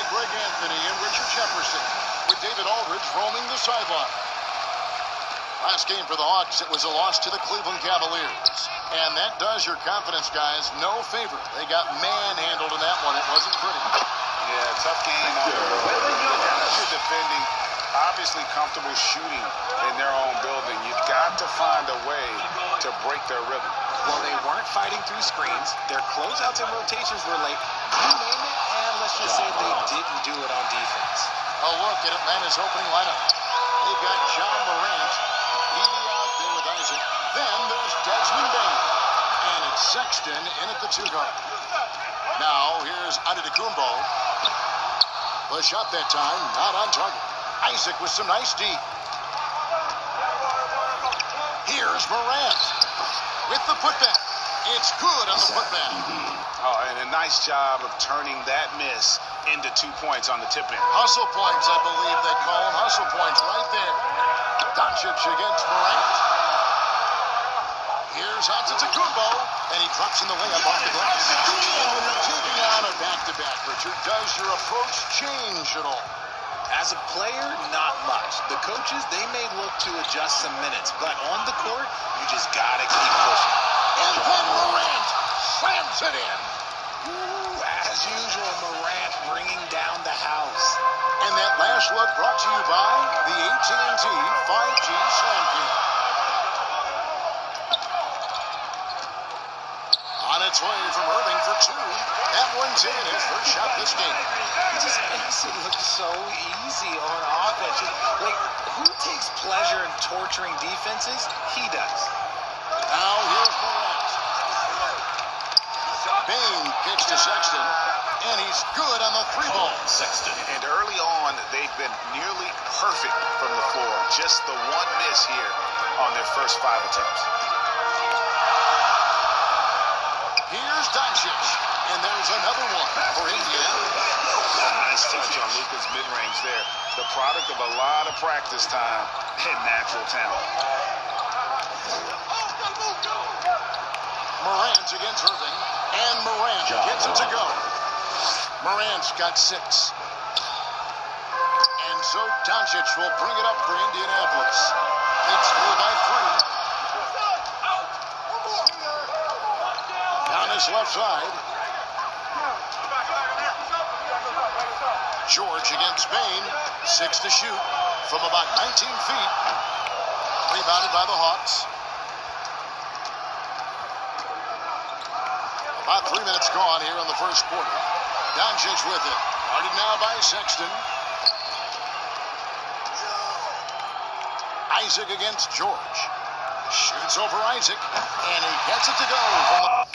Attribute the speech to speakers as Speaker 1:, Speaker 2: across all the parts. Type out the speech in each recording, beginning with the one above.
Speaker 1: Greg Anthony and Richard Jefferson, with David Aldridge roaming the sideline. Last game for the Hawks, it was a loss to the Cleveland Cavaliers. And that does your confidence guys no favor. They got manhandled in that one. It wasn't pretty.
Speaker 2: Yeah, tough game on the road. You're defending, obviously comfortable shooting in their own building. You've got to find a way to break their rhythm.
Speaker 3: Well, they weren't fighting through screens. Their closeouts and rotations were late. You name it, and let's just say they didn't do it on defense.
Speaker 1: A look at Atlanta's opening lineup. They've got John Morant, Edey out there with Isaac. Then there's Desmond Bain. And it's Sexton in at the 2 guard. Now here's Antetokounmpo. The shot that time, not on target. Isaac with some nice D. Here's Morant with the putback. It's good on the putback.
Speaker 2: Oh, and a nice job of turning that miss into 2 points on the tip in.
Speaker 1: Hustle points, I believe they call them. Hustle points right there. Doncic against Morant. Here's Antetokounmpo, and he drops in the layup off the glass. And when you're taking on a back-to-back, Richard, does your approach change at all?
Speaker 3: As a player, not much. The coaches, they may look to adjust some minutes, but on the court, you just gotta keep pushing.
Speaker 1: And then Morant slams it in.
Speaker 3: Ooh, as usual, Morant bringing down the house.
Speaker 1: And that last look brought to you by the AT&T 5G Slam King. On its way from Irving for 2. That one's in, his first shot this game.
Speaker 3: He just makes it look so easy on offense. Like, who takes pleasure in torturing defenses? He does.
Speaker 1: Now here's Morant. Bain kicks to Sexton, and he's good on the 3-ball.
Speaker 2: Sexton. And early on, they've been nearly perfect from the floor. Just the one miss here on their first 5 attempts.
Speaker 1: Here's Doncic, and there's another one for Indiana.
Speaker 2: A nice touch on Luka's mid-range there. The product of a lot of practice time and natural talent.
Speaker 1: Morant against Irving, and Morant gets it to go. Morant's got 6. And so Doncic will bring it up for Indianapolis. It's 4 by 3. Down his left side. George against Bain. 6 to shoot from about 19 feet. Rebounded by the Hawks. About 3 minutes gone here in the first quarter. Doncic with it. Guarded now by Sexton. Isaac against George. Shoots over Isaac. And he gets it to go from the...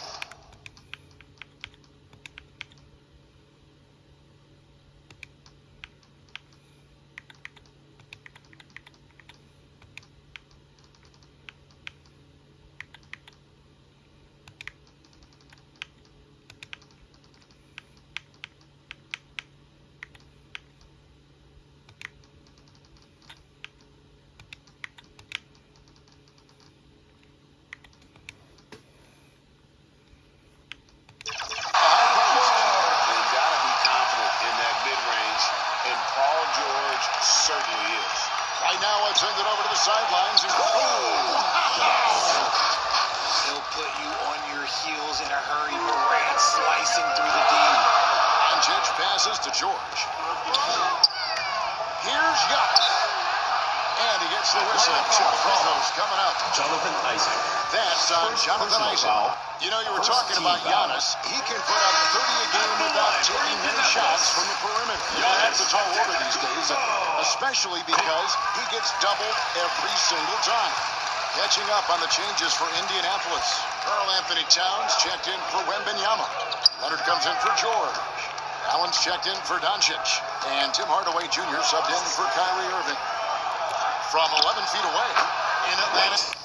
Speaker 1: Certainly is. Right now, I send it over to the sidelines. And
Speaker 3: He'll put you on your heels in a hurry. Morant slicing through the D.
Speaker 1: Doncic passes to George. Here's Giannis. And he gets the whistle. 2 free throws coming up.
Speaker 4: Jonathan Isaac.
Speaker 1: That's on Jonathan Isaac. You know, you were talking about Giannis. He can put up 30 a game without taking many shots from the perimeter. Yeah, that's a tall order these days, especially because he gets doubled every single time. Catching up on the changes for Indianapolis. Karl Anthony Towns checked in for Wembanyama. Leonard comes in for George. Allen's checked in for Doncic. And Tim Hardaway Jr. subbed in for Kyrie Irving. From 11 feet away in Atlanta.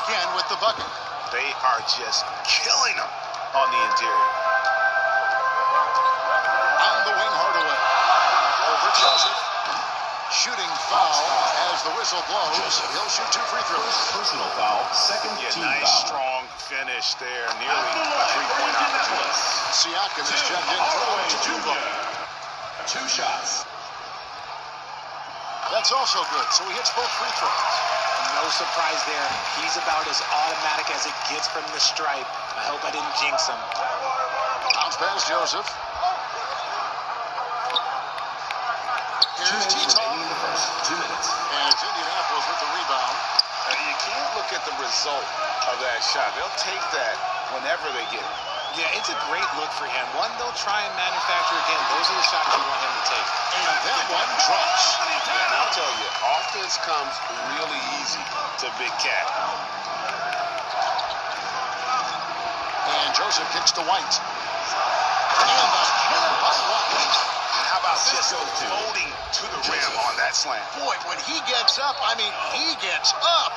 Speaker 1: Again with the bucket.
Speaker 2: They are just killing them on the interior.
Speaker 1: On the wing, Hardaway. Over Joseph. Shooting foul as the whistle blows. He'll shoot 2 free throws.
Speaker 4: Personal foul, second team
Speaker 2: Nice
Speaker 4: foul.
Speaker 2: strong finish there, nearly a three-point opportunity.
Speaker 1: Siakam is checked in for Antetokounmpo.
Speaker 4: 2 shots.
Speaker 1: That's also good, so he hits both free throws.
Speaker 3: No surprise there. He's about as automatic as it gets from the stripe. I hope I didn't jinx him.
Speaker 1: Bounce pass, Joseph. Here's Tito.
Speaker 4: Remaining in the first. 2 minutes.
Speaker 1: And it's Indianapolis with the rebound.
Speaker 2: You can't look at the result of that shot. They'll take that whenever they get it.
Speaker 3: Yeah, it's a great look for him. One they'll try and manufacture again. Those are the shots you want him to take.
Speaker 1: And that one drops.
Speaker 2: And I'll tell you, offense comes really easy to Big Cat.
Speaker 1: And Joseph kicks to White. And the killer by White.
Speaker 2: And how about just floating to the rim on that slam?
Speaker 1: Boy, when he gets up, I mean, he gets up.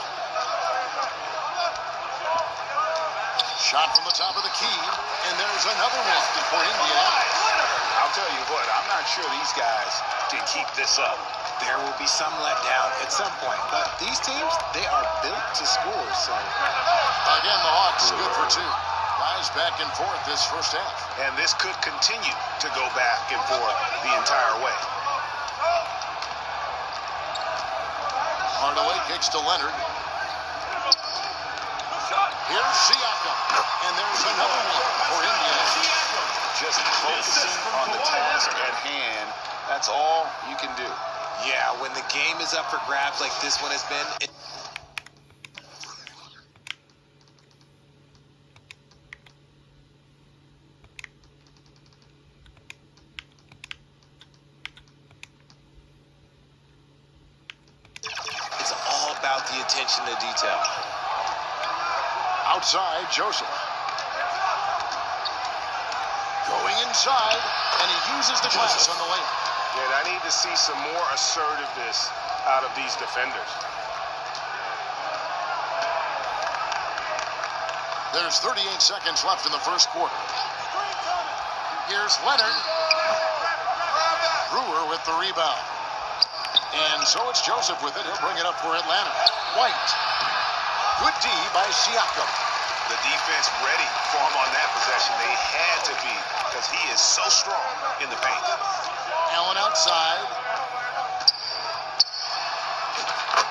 Speaker 1: Shot from the top of the key, and there's another one for Indianapolis.
Speaker 2: I'll tell you what, I'm not sure these guys can keep this up.
Speaker 3: There will be some letdown at some point. But these teams, they are built to score. So
Speaker 1: Again, the Hawks good for 2. Guys back and forth this first half.
Speaker 2: And this could continue to go back and forth the entire way.
Speaker 1: Hardaway kicks to Leonard. Here's Siakam. And there's another one for Indiana.
Speaker 2: Just focusing on the task at hand, that's all you can do.
Speaker 3: yeah, when the game is up for grabs like this one has been, it's all about the attention to detail.
Speaker 1: Outside, Joseph. Going inside, and he uses the glass on the layup.
Speaker 2: And I need to see some more assertiveness out of these defenders.
Speaker 1: There's 38 seconds left in the first quarter. Here's Leonard. Brewer with the rebound. And so it's Joseph with it. He'll bring it up for Atlanta. White. Good D by Siakam.
Speaker 2: The defense ready for him on that possession. They had to be, because he is so strong in the paint.
Speaker 1: Allen outside.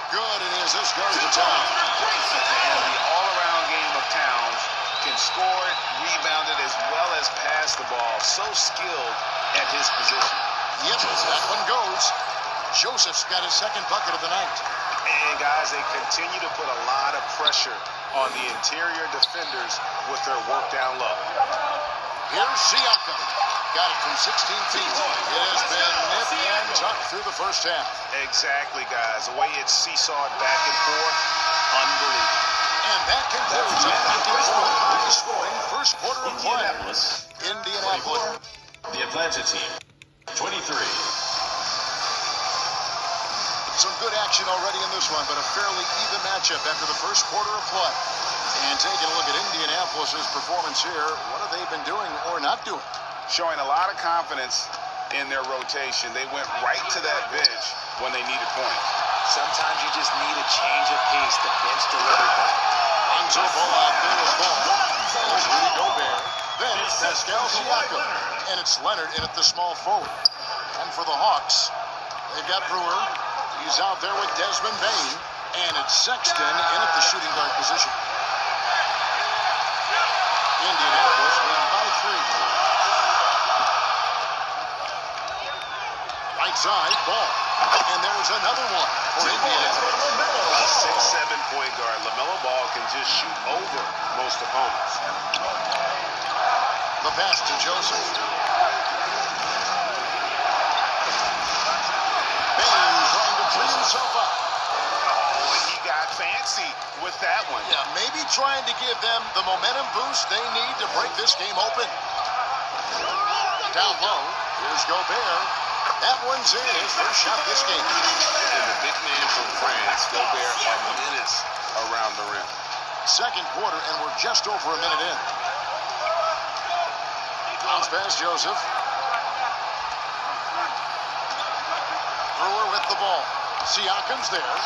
Speaker 1: Good, it is. This goes to Towns.
Speaker 2: And the all-around game of Towns can score it, rebound it, as well as pass the ball. So skilled at his position.
Speaker 1: Yep, that one goes. Joseph's got his second bucket of the night.
Speaker 2: And guys, they continue to put a lot of pressure on the interior defenders with their work down low.
Speaker 1: Here's Siakam. Got it from 16 feet. It has been nip and tuck through the first half.
Speaker 2: Exactly, guys. The way it's seesawed back and forth, unbelievable.
Speaker 1: And that concludes a back-and-forth scoring first quarter of play.
Speaker 4: Indianapolis.
Speaker 1: Indianapolis.
Speaker 4: The Atlanta team. 23.
Speaker 1: Some good action already in this one, but a fairly even matchup after the first quarter of play. And taking a look at Indianapolis' performance here, what have they been doing or not doing?
Speaker 2: Showing a lot of confidence in their rotation. They went right to that bench when they needed points.
Speaker 3: Sometimes you just need a change of pace. The bench delivered that.
Speaker 1: Lonzo Ball out there with ball. There's Rudy Gobert. Then it's Pascal Siakam. And it's Leonard in at the small forward. And for the Hawks, they've got Brewer. He's out there with Desmond Bain. And it's Sexton in at the shooting guard position. Indianapolis win by 3. Right side, Ball. And there's another one for Indianapolis.
Speaker 2: A 6'7" point guard. LaMelo Ball can just shoot over most opponents.
Speaker 1: The pass to Joseph. Bain trying to free himself up.
Speaker 2: Oh, he got fancy with that one.
Speaker 1: Yeah, maybe trying to give them the momentum boost they need to break this game open. Down low, here's Gobert. That one's in. His first shot this game.
Speaker 2: And the big man from France, Gobert, a menace around the rim.
Speaker 1: Second quarter, and we're just over a minute in. Bounce pass, Joseph. Brewer with the ball. Siakam's there.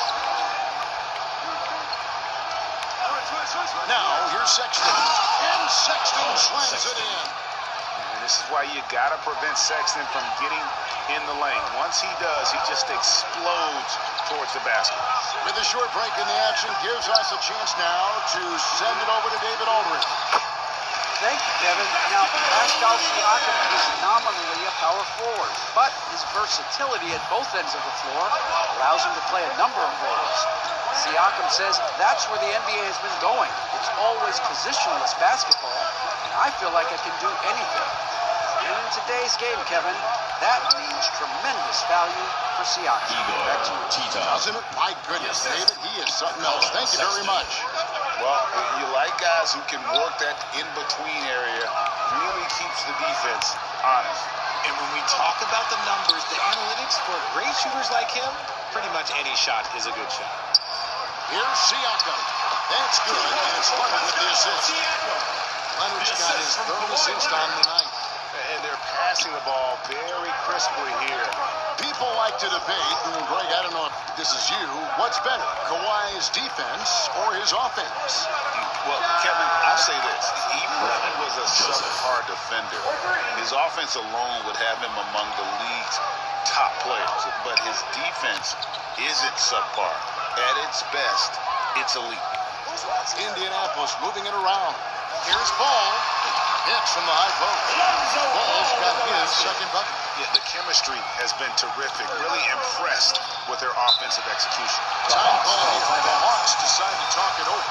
Speaker 1: Now, Here's Sexton. And Sexton slams it in.
Speaker 2: And this is why you got to prevent Sexton from getting in the lane. Once he does, he just explodes towards the basket.
Speaker 1: With a short break in the action, gives us a chance now to send it over to David Aldridge.
Speaker 5: Thank you, Kevin. Now, Pascal Siakam is nominally a power forward, but his versatility at both ends of the floor allows him to play a number of roles. Siakam says that's where the NBA has been going. It's always positionless basketball, and I feel like I can do anything. And in today's game, Kevin, that means tremendous value for Siakam. Back to you.
Speaker 1: Doesn't it? My goodness, David, he is something else. Thank you very much.
Speaker 2: Well, you like guys who can work that in-between area, really keeps the defense honest.
Speaker 3: And when we talk about the numbers, the analytics for great shooters like him, pretty much any shot is a good shot.
Speaker 1: Here's Siakam. That's good, and it's Leonard with the assist. Leonard's got his third assist on the night.
Speaker 2: And they're passing the ball very crisply here.
Speaker 1: People like to debate, and Greg, I don't know if this is you, what's better, Kawhi's defense or his offense?
Speaker 2: Well, Kevin, I'll say this. Even if he was a subpar defender, his offense alone would have him among the league's top players. But his defense isn't subpar. At its best, it's elite.
Speaker 1: Indianapolis moving it around. Here's Ball. Hits from the high post. Ball's got his second bucket.
Speaker 2: Yeah, the chemistry has been terrific. Really impressed with their offensive execution.
Speaker 1: Time call here. The Hawks decide to talk it over.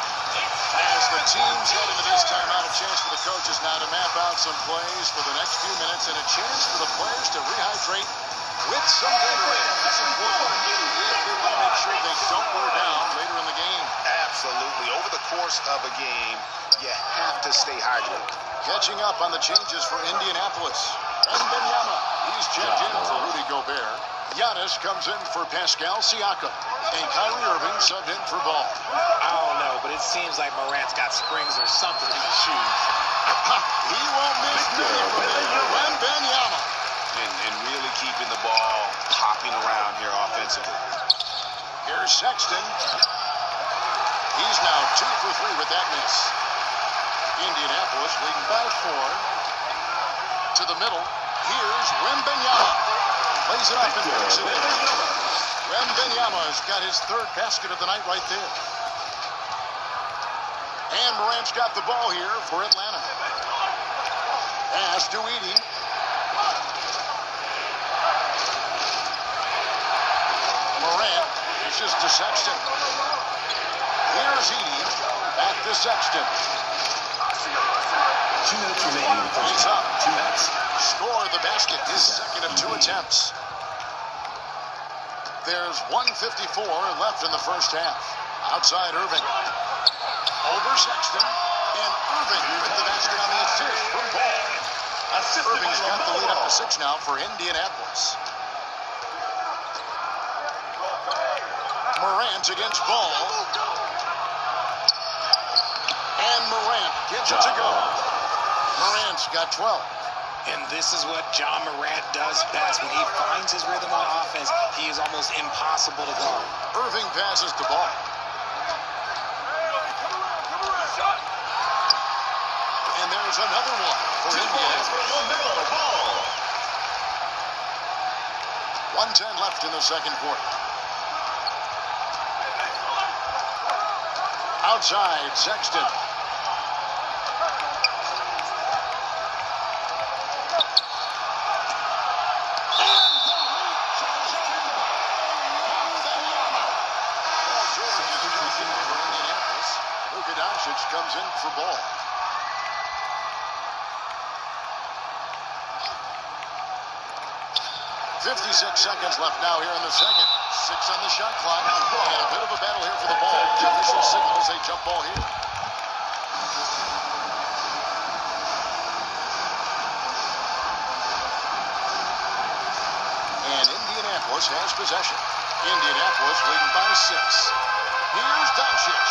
Speaker 1: As the teams head into this timeout, a chance for the coaches now to map out some plays for the next few minutes and a chance for the players to rehydrate with some Gatorade. That's important if they want to make sure they don't wear down later in the game.
Speaker 2: Absolutely. Over the course of a game, you have to stay hydrated.
Speaker 1: Catching up on the changes for Indianapolis. Wembanyama, he's checked in for Rudy Gobert. Giannis comes in for Pascal Siakam. And Kyrie Irving subbed in for Ball.
Speaker 3: I don't know, but it seems like Morant's got springs or something in his shoes.
Speaker 1: He won't miss many from there. Wembanyama.
Speaker 2: And really keeping the ball popping around here offensively.
Speaker 1: Here's Sexton. He's now 2 for 3 with that miss. Indianapolis leading by 4. To the middle. Here's Wembanyama. Plays it up and puts it in. Wembanyama has got his third basket of the night right there. And Morant's got the ball here for Atlanta. Pass to Edey. Morant dishes to Sexton. Here's Edey. Back to Sexton.
Speaker 4: 2 minutes remaining in the first
Speaker 1: He's
Speaker 4: half.
Speaker 1: up.
Speaker 4: 2 minutes.
Speaker 1: Score the basket, his second of 2 attempts. There's 1:54 left in the first half. Outside Irving. Over Sexton. And Irving with the basket on the assist from Ball. Irving's got the lead up to 6 now for Indianapolis. Morant against Ball. And Morant gets it to go. Morant's got 12.
Speaker 3: And this is what John Morant does best. When he finds his rhythm on offense, he is almost impossible to guard.
Speaker 1: Irving passes the ball. And there's another one for Indiana. 1:10 left in the second quarter. Outside, Sexton. Luka Doncic comes in for Ball. .56 seconds left now here in the second. 6 on the shot clock. And a bit of a battle here for the ball. The official signals a jump ball here. And Indianapolis has possession. Indianapolis leading by 6. Here's Doncic.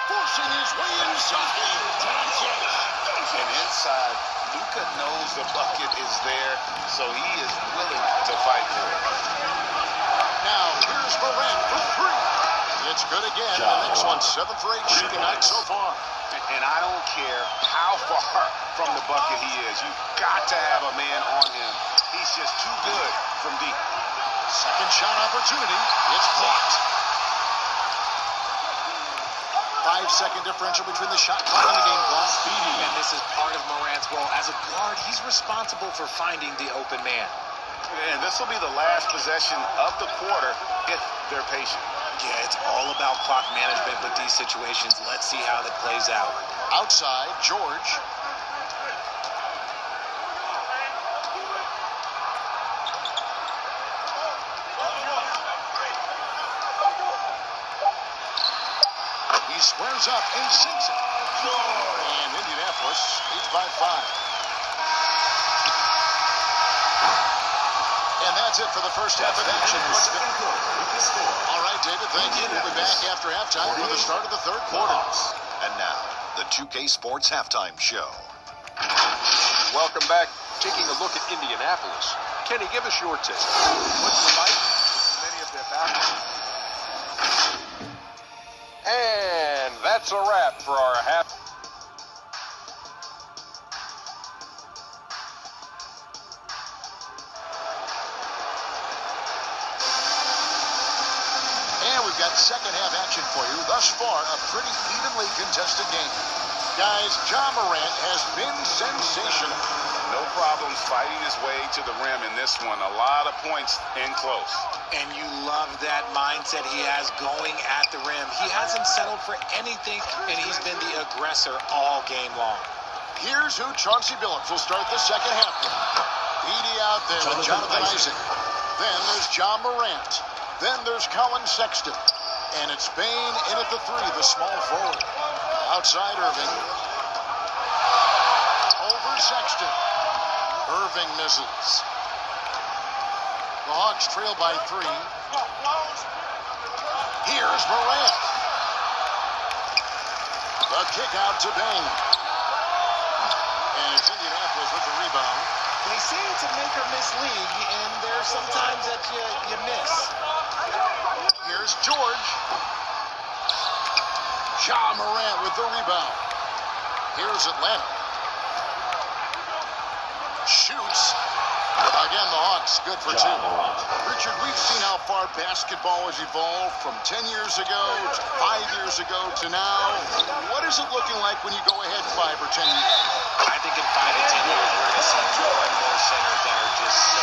Speaker 1: Forcing his way inside.
Speaker 2: And inside, Luka knows the bucket is there, so he is willing to fight for it.
Speaker 1: Now, here's Morant for 3. It's good again. The next one, 7 for 8 shooting night so far.
Speaker 2: And I don't care how far from the bucket he is. You've got to have a man on him. He's just too good from deep.
Speaker 1: Second shot opportunity. It's blocked. 5-second differential between the shot clock and the game clock.
Speaker 3: And this is part of Morant's role. As a guard, he's responsible for finding the open man.
Speaker 2: And this will be the last possession of the quarter if they're patient.
Speaker 3: Yeah, it's all about clock management with these situations. Let's see how that plays out.
Speaker 1: Outside, George. He squares up and sinks it. And Indianapolis leads by 5. And that's it for the first half of action. All right, David, thank you. We'll be back after halftime for the start of the third quarter. And now, the 2K Sports Halftime Show.
Speaker 6: Welcome back. Taking a look at Indianapolis. Kenny, give us your take. What's the like with many of their backers? And that's a wrap for our half.
Speaker 1: We've got second half action for you. Thus far, a pretty evenly contested game. Guys, Ja Morant has been sensational.
Speaker 2: No problems fighting his way to the rim in this one. A lot of points in close.
Speaker 3: And you love that mindset he has going at the rim. He hasn't settled for anything, and he's been the aggressor all game long.
Speaker 1: Here's who Chauncey Billups will start the second half with. Edie out there with Jonathan Isaac. Then there's Ja Morant. Then there's Colin Sexton. And it's Bane in at the 3, the small forward. Outside Irving. Over Sexton. Irving misses. The Hawks trail by 3. Here's Morant. The kick out to Bane. And it's Indianapolis with the rebound.
Speaker 3: They say it's a make or miss league, and there's sometimes that you miss.
Speaker 1: Here's George. Ja Morant with the rebound. Here's Atlanta. Shoots. Again, the Hawks good for 2. Richard, we've seen how far basketball has evolved from 10 years ago to 5 years ago to now. What is it looking like when you go ahead 5 or 10 years?
Speaker 3: I think in 5 to 10 years, we're going to see more and more centers that are just so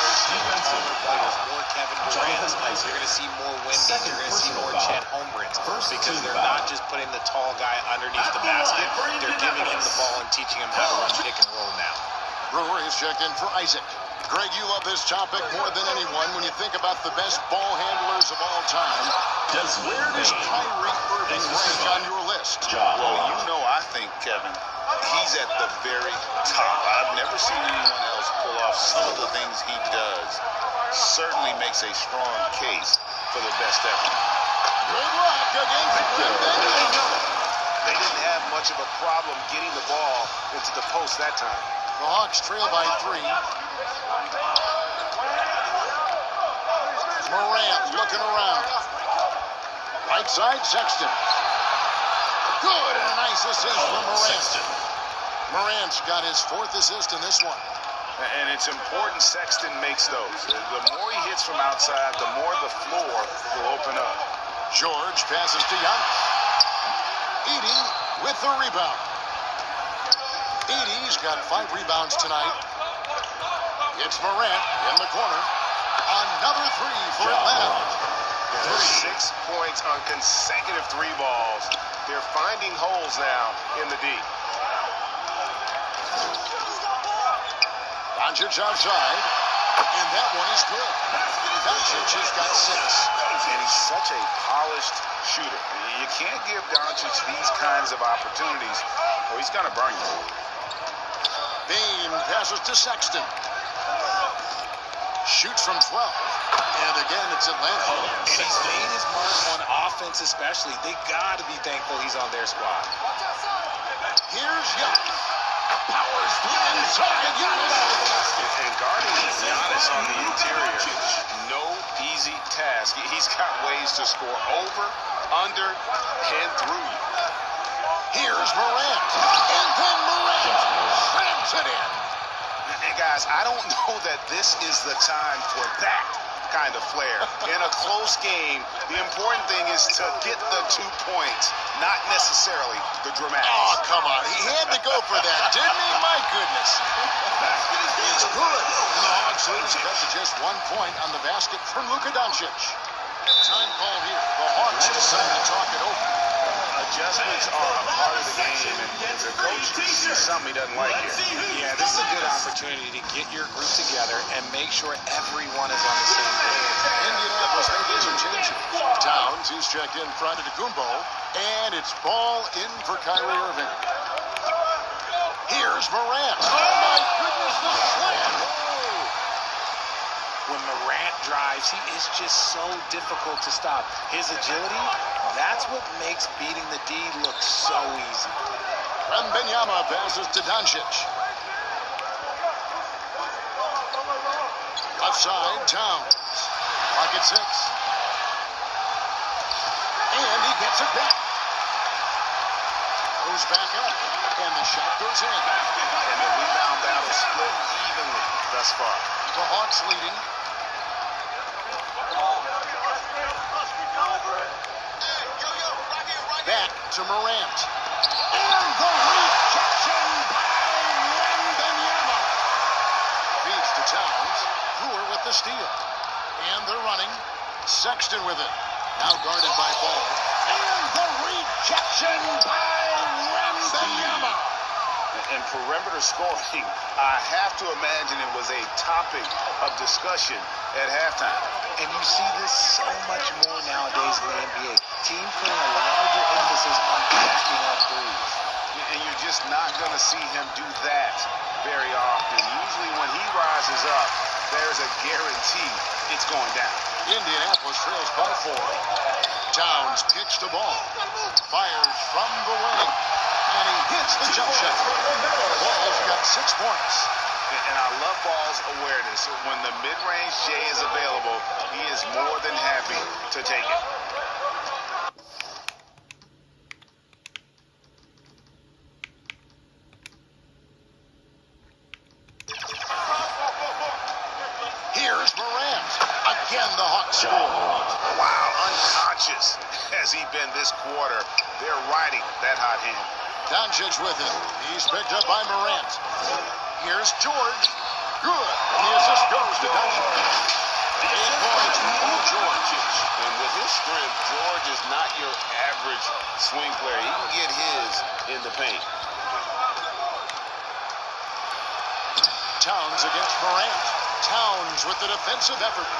Speaker 3: taller players, more Kevin Durant's. You're going to see more Wendy's. You're going to see more Chet Holmgrens because they're not just putting the tall guy underneath the basket. They're giving him the ball and teaching him how to run pick and roll now.
Speaker 1: Brewer is checked in for Isaac. Greg, you love this topic more than anyone when you think about the best ball handlers of all time. Where does Kyrie Irving rank on your list?
Speaker 2: Well, you know, I think, Kevin, he's at the very top. I've never seen anyone else pull off some of the things he does. Certainly makes a strong case for the best ever.
Speaker 1: Good luck against the
Speaker 2: They didn't have much of a problem getting the ball into the post that time.
Speaker 1: The Hawks trail by 3. Morant looking around. Right side, Sexton. Good, and a nice assist from Morant. Morant's got his 4th assist in this one.
Speaker 2: And it's important Sexton makes those. The more he hits from outside, the more the floor will open up.
Speaker 1: George passes to Giannis. Edie with the rebound. Edie's got 5 rebounds tonight. It's Morant in the corner. Another 3 for Atlanta.
Speaker 2: 6 points on consecutive 3 balls. They're finding holes now in the D.
Speaker 1: Doncic outside, and that one is good. Doncic has got 6.
Speaker 2: And he's such a polished shooter. You can't give Doncic these kinds of opportunities, or he's going to burn you.
Speaker 1: Bane passes to Sexton. Shoots from 12. And again, it's Atlanta.
Speaker 3: And he's made his mark on offense especially. They got to be thankful he's on their squad.
Speaker 1: Here's Giannis. Powers inside Giannis.
Speaker 2: And guarding Giannis on the interior, no easy task. He's got ways to score over, under, and through you.
Speaker 1: Here's Morant.
Speaker 2: guys, I don't know that this is the time for that kind of flair. In a close game, the important thing is to get the 2 points, not necessarily the dramatics.
Speaker 1: Oh, come on. He had to go for that, didn't he? My goodness. It's good. And the Hawks lose cut to just 1 point on the basket from Luka Doncic. Time call here. The Hawks decide to talk it over.
Speaker 2: Adjustments are a part of the game, and the coach sees something he doesn't like here.
Speaker 3: Yeah, this is a good opportunity to get your group together and make sure everyone is on the same page.
Speaker 1: Indianapolis making some changes. Towns, he's checked in front of Kumbo, and it's ball in for Kyrie Irving. Here's Morant. Oh, my goodness, the slam.
Speaker 3: When Morant drives, he is just so difficult to stop. His agility, that's what makes beating the D look so easy.
Speaker 1: Wembanyama passes to Doncic. Left side, Towns. Pocket 6. And he gets it back. Goes back up. And the shot goes in.
Speaker 2: And the rebound battle split evenly thus far.
Speaker 1: The Hawks leading. Back to Morant. And the rejection by Wembanyama. Feeds to Towns. Brewer with the steal. And they're running. Sexton with it. Now guarded by Ball. And the rejection by Wembanyama.
Speaker 2: And perimeter scoring, I have to imagine it was a topic of discussion at halftime.
Speaker 3: And you see this so much more nowadays in the NBA. Team putting a larger emphasis on casting up threes.
Speaker 2: And you're just not going to see him do that very often. Usually when he rises up, there's a guarantee it's going down.
Speaker 1: Indianapolis trails by 4. Towns kicks the ball. Fires from the wing. And he hits the jump shot. Ball's got 6 points.
Speaker 2: And I love Ball's awareness. When the mid-range J is available, he is more than happy to take it.
Speaker 1: Here's Morant. Again, the Hawks score.
Speaker 2: Wow, unconscious has he been this quarter. They're riding that hot hand.
Speaker 1: Doncic with it. He's picked up by Morant. Here's George. Good. And the assist goes to Doncic. 8 points for Paul George.
Speaker 2: And with his strength, George is not your average swing player. He can get his in the paint.
Speaker 1: Towns against Morant. Towns with the defensive effort.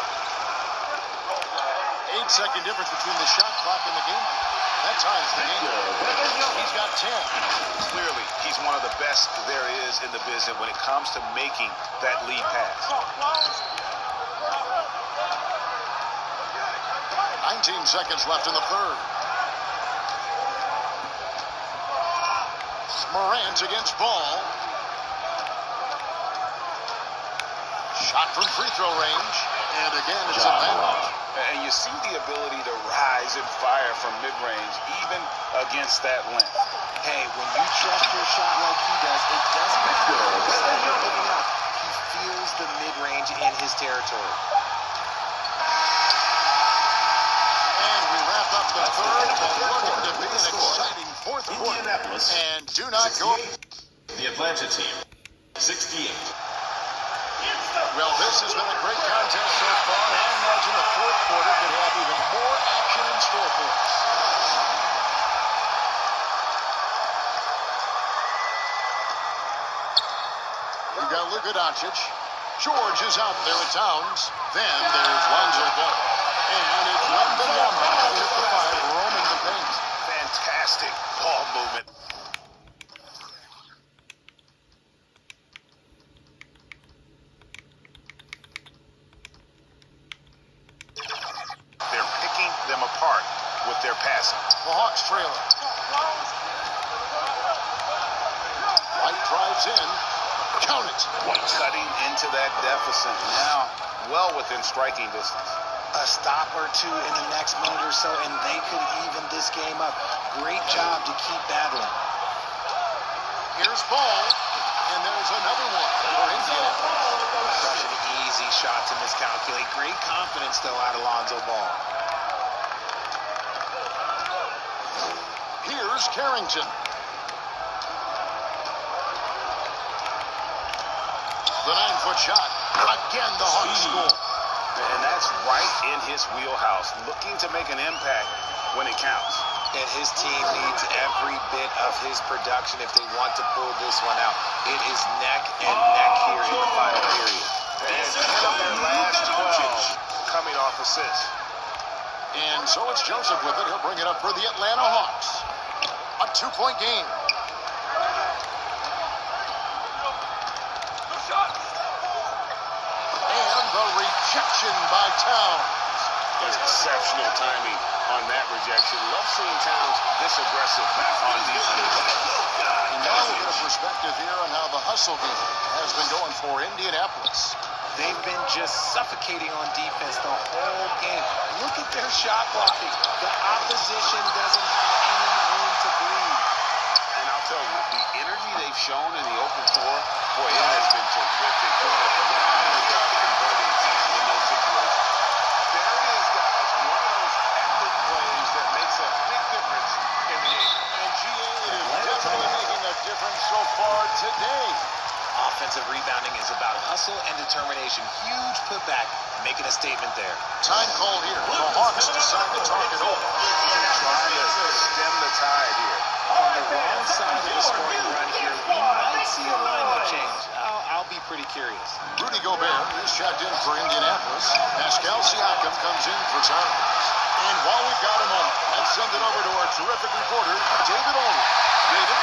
Speaker 1: 8-second difference between the shot clock and the game. That ties the game. He's got 10.
Speaker 2: Clearly, he's one of the best there is in the business when it comes to making that lead pass.
Speaker 1: 19 seconds left in the third. Morant against Ball. Shot from free throw range. And again, it's advantage.
Speaker 2: And you see the ability to rise and fire from mid-range, even against that length.
Speaker 3: Hey, when you trust your shot like he does, it doesn't matter what percent you're giving up. He feels the mid-range in his territory.
Speaker 1: And we wrap up the third. Looking to be an exciting fourth quarter.
Speaker 4: Indianapolis.
Speaker 1: And do not go.
Speaker 4: The Atlanta team, 68.
Speaker 1: Well, this has been a great contest so far. I imagine the fourth quarter could have even more action in store for us. We've got Luka Doncic. George is out there at Towns. Then there's Lonzo Ball. And it's Wembanyama with the 5 roaming the paint.
Speaker 2: Fantastic ball movement. They're picking them apart with their passing.
Speaker 1: The Hawks trailing. White drives in. Count it.
Speaker 2: Cutting into that deficit now, well within striking distance.
Speaker 3: A stop or two in the next minute or so, and they could even this game up. Great job to keep battling.
Speaker 1: Here's Ball. And there's another one for Indianapolis.
Speaker 3: shot to miscalculate. Great confidence, though, out of Lonzo Ball.
Speaker 1: Here's Carrington. The 9-foot shot. Again, the Hawks score.
Speaker 2: And that's right in his wheelhouse, looking to make an impact when it counts.
Speaker 3: And his team needs every bit of his production if they want to pull this one out. It is neck and neck here in the final period.
Speaker 2: And 10 of their last 12 coming off assists.
Speaker 1: And so it's Joseph with it. He'll bring it up for the Atlanta Hawks. A 2-point game. And the rejection by Towns.
Speaker 2: Exceptional timing on that rejection. Love seeing Towns this aggressive on defense.
Speaker 1: And now we'll get a perspective here on how the hustle game has been going for Indianapolis.
Speaker 3: They've been just suffocating on defense the whole game. Look at their shot blocking. The opposition doesn't have any room to breathe.
Speaker 2: And I'll tell you, the energy they've shown in the open floor, boy, it has been terrific. Doing a phenomenal job converting in those situations. There it is, guys. One of those epic plays that makes a big difference in the game.
Speaker 1: And GA is definitely making a difference so far today.
Speaker 3: Offensive rebounding is about hustle and determination. Huge putback, making a statement there.
Speaker 1: Time call here. The Hawks decide to talk it over.
Speaker 2: Trying to stem the tide here.
Speaker 3: On the wrong side of the scoring run here, we might see a lineup change. I'll be pretty curious.
Speaker 1: Rudy Gobert is checked in for Indianapolis. Pascal Siakam comes in for Towns. And while we've got a moment, let's send it over to our terrific reporter, David Olney. David?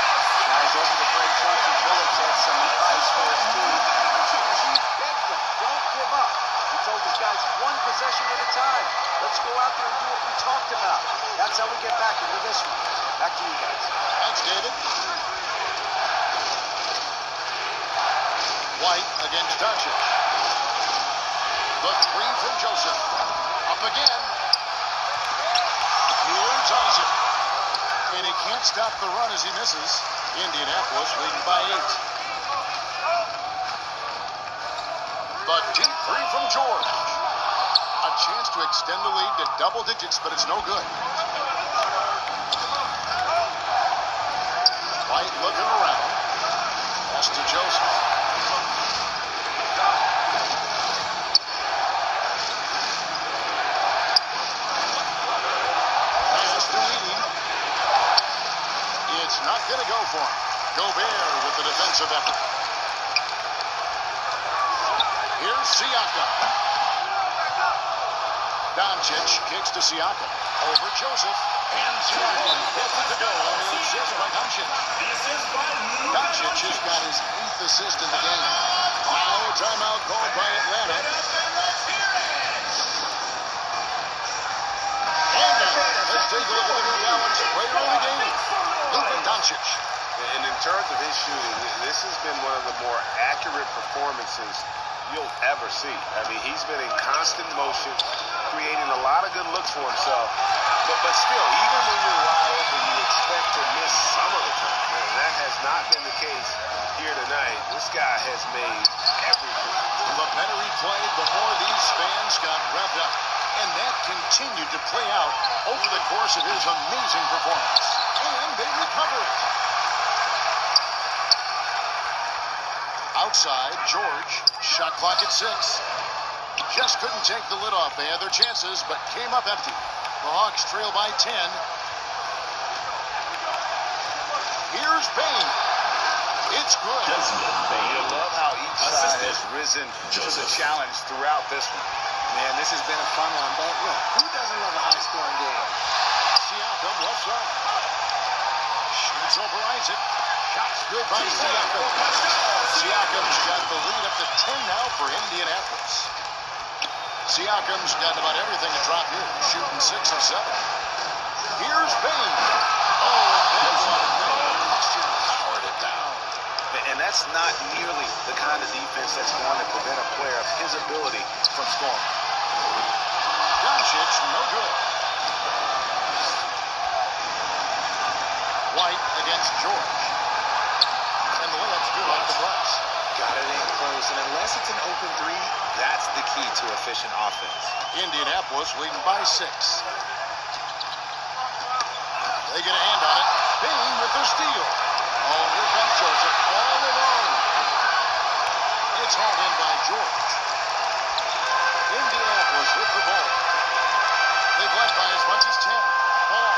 Speaker 5: Guys, over to Greg Chauncey Billups had some advice for his team. He begged them, don't give up. He told his guys, one possession at a time. Let's go out there and do what we talked about. That's how we get back into this one. Back to you guys.
Speaker 1: Thanks, David. White against Doncic. The 3 from Joseph. Up again. Here's Isaac. And he can't stop the run as he misses. Indianapolis leading by 8. The deep 3 from George. A chance to extend the lead to double digits, but it's no good. White looking around. Pass to Joseph. Pass to Edey. It's not going to go for him. Gobert with the defensive effort. Here's Siakam. Doncic kicks to Siakam. Over Joseph. And Siakam gets it to go on the assist by Doncic. Doncic has got his 8th assist in the game. Now a timeout called by Atlanta. And now, let's take a look at the new balanced player of the game. Luka Doncic.
Speaker 2: And in terms of his shooting, this has been one of the more accurate performances you'll ever see. I mean, he's been in constant motion, creating a lot of good looks for himself. But still, even when you're wide open, you expect to miss some of the time. And that has not been the case here tonight. This guy has made everything.
Speaker 1: The better he played, the more these fans got revved up. And that continued to play out over the course of his amazing performance. And they recover it. Outside, George. Shot clock at 6. Just couldn't take the lid off. They had their chances, but came up empty. The Hawks trail by 10. Here's Bane. It's good.
Speaker 2: You love how each side has risen to the challenge throughout this one.
Speaker 3: Man, this has been a fun one, but look, who doesn't love a high-scoring game?
Speaker 1: Siakam left side. Shoots over Isaac. Shots good by Siakam. Siakam's got the lead up to 10 now for Indianapolis. Siakam's got about everything to drop here. Shooting 6 of 7. Here's Bane. Oh, that's one. Boston powered it down.
Speaker 2: And that's not nearly the kind of defense that's going to prevent a player of his ability from scoring.
Speaker 1: Doncic, no good. White against George. And the layup's good off the glass.
Speaker 3: Got it in close, and unless it's an open three, that's the key to efficient offense.
Speaker 1: Indianapolis leading by 6. They get a hand on it. Bain with the steal. Oh, here comes Joseph all alone. It's hauled in by George. Indianapolis with the ball. They've led by as much as 10. Ball.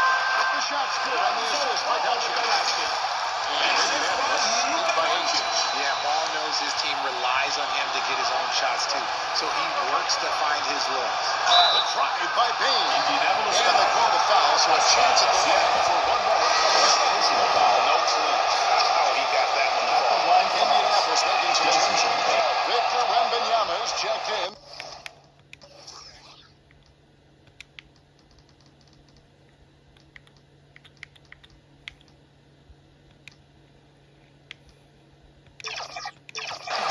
Speaker 1: The shot's good on the assist by Doncic. And Indianapolis leads by 8.
Speaker 3: Yeah, Ball knows his team relies on him to get his own shots too, so he works to find his looks.
Speaker 1: The drive by Bain. And they call the foul, so a chance at the line for one more.
Speaker 2: Personal foul. No clue how he got that one off.
Speaker 1: Indianapolis making some changes. Victor Wembanyama's checked in.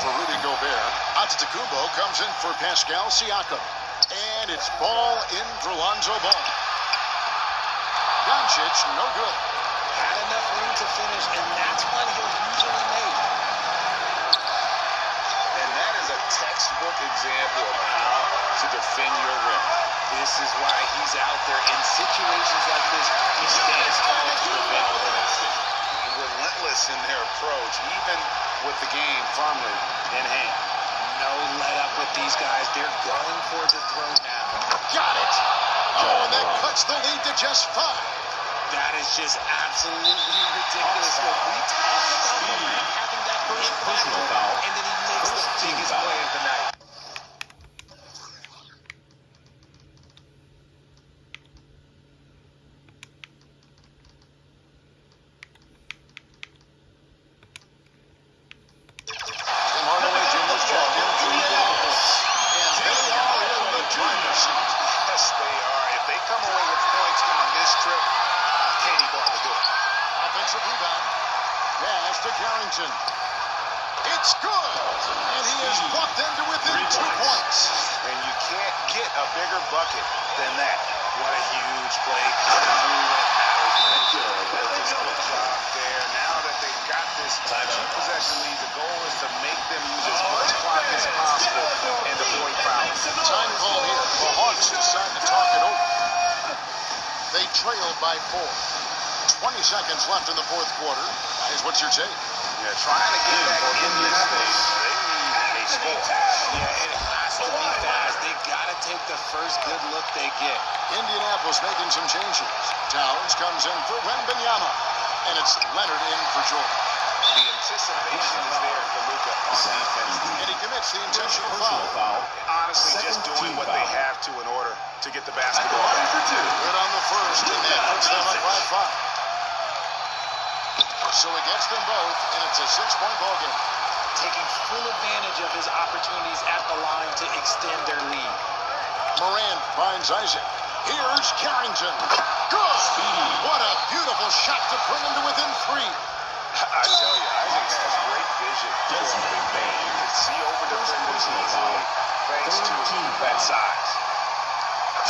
Speaker 1: For Rudy Gobert, Antetokounmpo comes in for Pascal Siakam. And it's ball in for Lonzo Ball. Doncic, no good.
Speaker 3: Had enough room to finish, and that's one he'll usually make.
Speaker 2: And that is a textbook example of how to defend your rim.
Speaker 3: This is why he's out there in situations like this. He stands tall to prevent points.
Speaker 2: Relentless in their approach, even with the game firmly in hand.
Speaker 3: No let up with these guys. They're going for the throw now.
Speaker 1: Got it. Oh, and that cuts the lead to just 5.
Speaker 3: That is just absolutely ridiculous. Look, we talk about Durant having that first personal foul, and then he makes the biggest play of the night.
Speaker 1: Tim Hardaway Jr.'s checked in for Indianapolis. And they are in the driver's seat.
Speaker 2: Yes, they are. If they come away with points on this trip, Katie bar the door.
Speaker 1: Offensive rebound. Pass to Carrington. It's good. And he has brought them to within 2 points.
Speaker 2: And you can't get a bigger bucket than that.
Speaker 3: What a huge play coming through when it matters most.
Speaker 2: Good job there. Now that they've got this 2-possession lead, the goal is to make them use as much clock as possible and avoid fouls.
Speaker 1: Time call here. The Hawks decide to talk it over. They trailed by 4. 20 seconds left in the fourth quarter. Guys, what's your take?
Speaker 2: Yeah, trying to get back in this thing, they need a score.
Speaker 3: Yeah, it has to be fast. They got to take the first good look they get.
Speaker 1: Indianapolis making some changes. Towns comes in for Wembanyama. And it's Leonard in for Jordan.
Speaker 2: The anticipation is there for Luka on defense.
Speaker 1: And he commits the intentional foul.
Speaker 2: Honestly, just doing what they have to in order to get the basketball.
Speaker 1: Good on the first, and that puts them up by 5. So he gets them both, and it's a 6-point ball game.
Speaker 3: Taking full advantage of his opportunities at the line to extend their lead.
Speaker 1: Moran finds Isaac. Here's Carrington. Good! What a beautiful shot to bring him to within 3.
Speaker 2: I tell you, Isaac has great vision. You can see over defenders easily thanks to that size.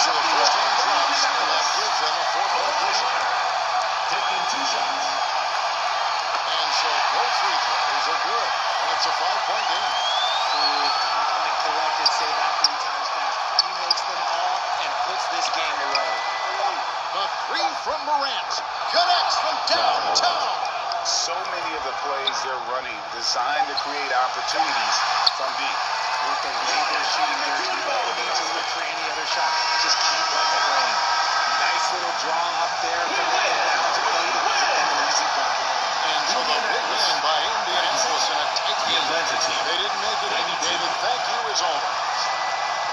Speaker 1: So the first hand drops, and that gives them a 4-point cushion.
Speaker 4: Taking 2 shots.
Speaker 1: And so both free throws are good, and it's a 5-point game.
Speaker 3: Calm and collected, say that 3 times fast. He makes them all and puts this game away.
Speaker 1: The 3 from Morant connects from downtown.
Speaker 2: So many of the plays they're running designed to create opportunities from deep.
Speaker 3: With the way they're shooting, there's no need to look for any other shot. Just keep letting it rain. Nice little draw up there from the inbound to play to put them an easy bucket.
Speaker 1: And so the big win by Indianapolis in a tight
Speaker 4: The
Speaker 1: game.
Speaker 4: Atlanta team.
Speaker 1: They didn't make it easy, David. Thank you as always.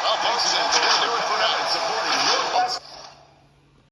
Speaker 1: Well, folks, that's going to do it for now.
Speaker 4: Supporting your